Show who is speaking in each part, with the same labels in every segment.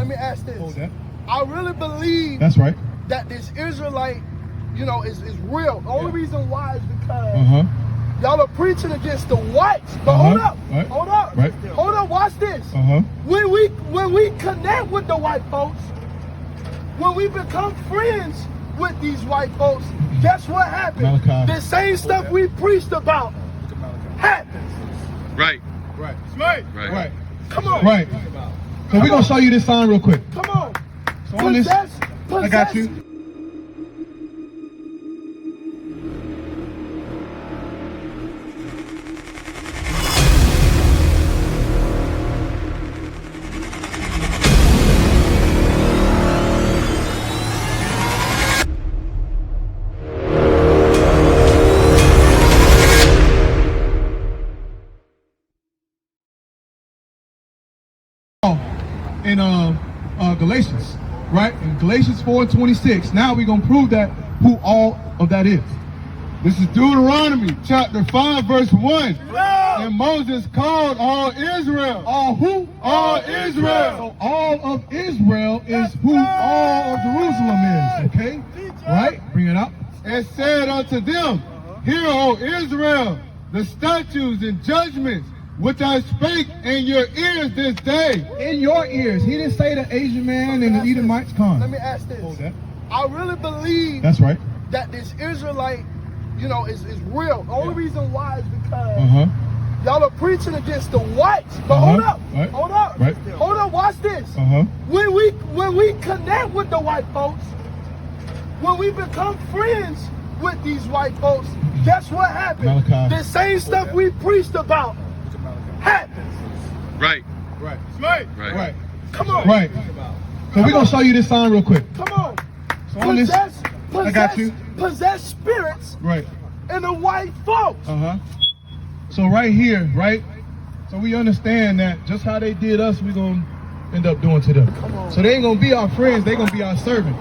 Speaker 1: Let me ask this.
Speaker 2: Hold that.
Speaker 1: I really believe
Speaker 2: That's right.
Speaker 1: that this Israelite, is real. The only reason why is because y'all are preaching against the whites. But hold up.
Speaker 2: Right.
Speaker 1: Hold up.
Speaker 2: Right.
Speaker 1: Hold up. Watch this. When we connect with the white folks, when we become friends with these white folks, guess what happens? The same stuff we preached about happens.
Speaker 3: Right.
Speaker 2: Right.
Speaker 3: Right.
Speaker 2: Right.
Speaker 1: Come on.
Speaker 2: Right. So we're going to show you this sign real quick.
Speaker 1: Come on.
Speaker 2: So on this, I got you. In Galatians, right? In Galatians 4:26. Now we're going to prove that who all of that is. This is Deuteronomy chapter 5 verse 1. And Moses called all Israel. All who? All Israel. So all of Israel is who all of Jerusalem is. Okay? Right? Bring it up. And said unto them, Hear, O Israel, the statutes and judgments which I spake in your ears this day. In your ears. He didn't say the Asian man and the Edomites come.
Speaker 1: Let me ask this.
Speaker 2: Hold that.
Speaker 1: I really believe
Speaker 2: That's right.
Speaker 1: that this Israelite, is real. The only reason why is because y'all are preaching against the whites. But hold up.
Speaker 2: Right.
Speaker 1: Hold up.
Speaker 2: Right.
Speaker 1: Hold up. Watch this. When we connect with the white folks, when we become friends with these white folks, guess what happens? The same stuff we preached about happens.
Speaker 3: Right.
Speaker 2: Right.
Speaker 3: Right.
Speaker 2: Right.
Speaker 1: Come on.
Speaker 2: Right. So we're going to show you this sign real quick.
Speaker 1: Come on.
Speaker 2: So on this, I got you.
Speaker 1: Possess spirits
Speaker 2: Right.
Speaker 1: in the white folks.
Speaker 2: So right here, right? So we understand that just how they did us, we're going to end up doing to them. So they ain't going to be our friends. They're going to be our servant.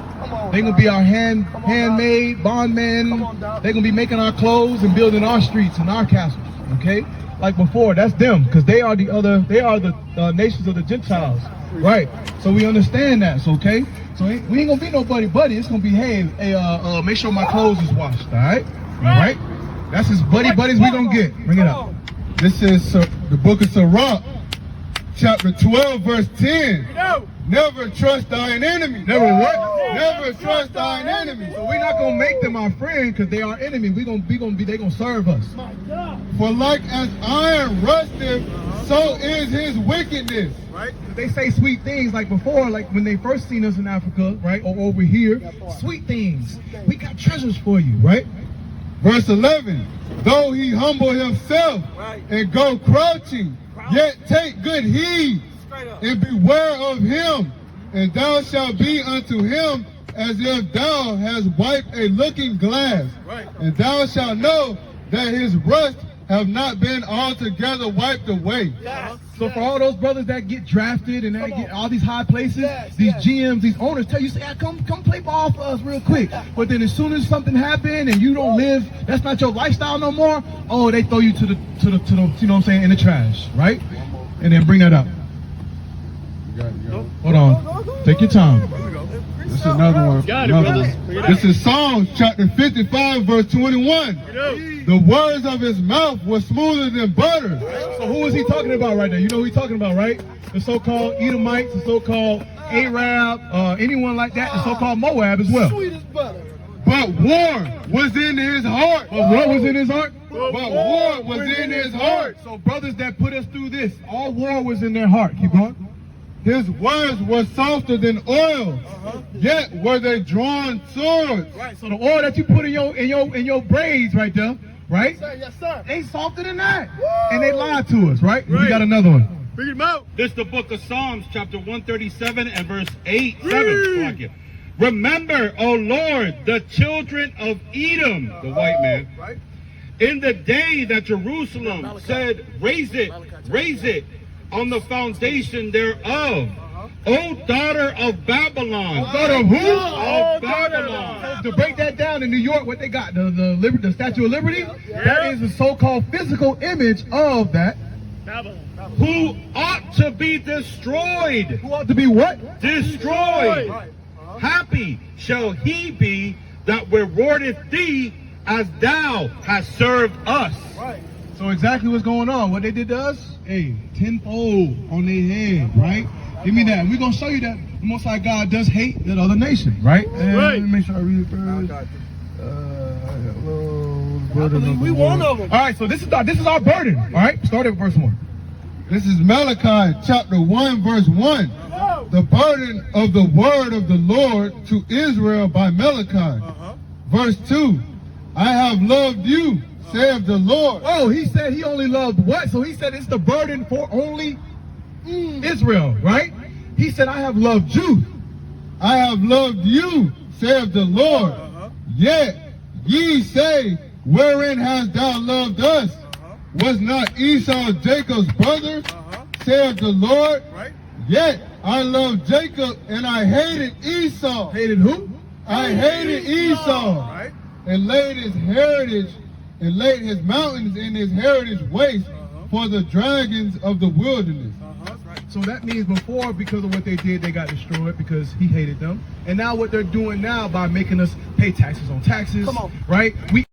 Speaker 2: They're going to be our handmaid, bondmen. They're going to be making our clothes and building our streets and our castles. Okay? Like before, that's them, because they are the nations of the Gentiles, right? So we understand that, so, okay? So we ain't gonna be no buddy. It's gonna be, hey, make sure my clothes is washed, all right? All right? That's as buddies we gonna get. Bring it up. This is the book of Sirach, chapter 12, verse 10. Never trust thine enemy. Never what? Never trust thine enemy. So we're not gonna make them our friend because they are enemy. They gonna serve us. For like as iron rusteth, so is his wickedness. Right? They say sweet things like before, like when they first seen us in Africa, right? Or over here, sweet things. We got treasures for you, right? Verse 11. Though he humble himself and go crouching, yet take good heed and beware of him, and thou shalt be unto him as if thou hast wiped a looking glass, and thou shalt know that his rust have not been altogether wiped away. So for all those brothers that get drafted and that get all these high places, these GMs, these owners tell you, say, come play ball for us real quick. But then as soon as something happens and you don't live, that's not your lifestyle no more, oh, they throw you to the you know what I'm saying, in the trash, right? And then bring that up. Hold on. Take your time. This is another one. This is Psalms chapter 55, verse 21. The words of his mouth were smoother than butter. So who is he talking about right there? You know who he's talking about, right? The so-called Edomites, the so-called Arab, anyone like that, the so-called Moab as well.
Speaker 1: Sweet as butter.
Speaker 2: But war was in his heart. But what was in his heart? But war was in his heart. So brothers that put us through this, all war was in their heart. Keep going. His words were softer than oil, yet were they drawn swords. Right. So the oil that you put in your braids right there, right?
Speaker 1: Yes, sir.
Speaker 2: They softer than that. Woo! And they lied to us, right? We got another one.
Speaker 1: Bring him out.
Speaker 3: This is the book of Psalms, chapter 137 and verse 7. Remember, O Lord, the children of Edom, the white man, in the day that Jerusalem said, raise it on the foundation thereof. O daughter of Babylon.
Speaker 2: Daughter of who?
Speaker 3: Of Babylon.
Speaker 2: To break that down in New York, what they got? The Statue of Liberty? That is a so-called physical image of that.
Speaker 3: who ought to be destroyed.
Speaker 2: Who ought to be what?
Speaker 3: Destroyed.
Speaker 1: Right.
Speaker 3: Happy shall he be that rewardeth thee as thou hast served us.
Speaker 1: Right.
Speaker 2: So exactly what's going on. What they did to us, hey, tenfold on their head, right? Give me that. We're going to show you that the Most High God does hate that other nation, right? And
Speaker 1: Right.
Speaker 2: let me make sure I read it first.
Speaker 1: I believe we one of them.
Speaker 2: All right, so this is our burden. All right, start at verse 1.
Speaker 4: This is Malachi chapter 1 verse 1. The burden of the word of the Lord to Israel by Malachi. Verse 2. I have loved you, saith the Lord.
Speaker 2: Oh, he said he only loved what? So he said it's the burden for only Israel, right? He said, I have loved you.
Speaker 4: I have loved you, saith the Lord. Yet ye say, wherein hast thou loved us? Was not Esau Jacob's brother, saith the Lord?
Speaker 1: Right.
Speaker 4: Yet I loved Jacob and I hated Esau.
Speaker 2: Hated who?
Speaker 4: I hated Esau.
Speaker 1: Right.
Speaker 4: And laid his mountains in his heritage waste for the dragons of the wilderness.
Speaker 2: So that means before, because of what they did, they got destroyed because he hated them. And now what they're doing now by making us pay taxes on taxes,
Speaker 1: Come on.
Speaker 2: right? We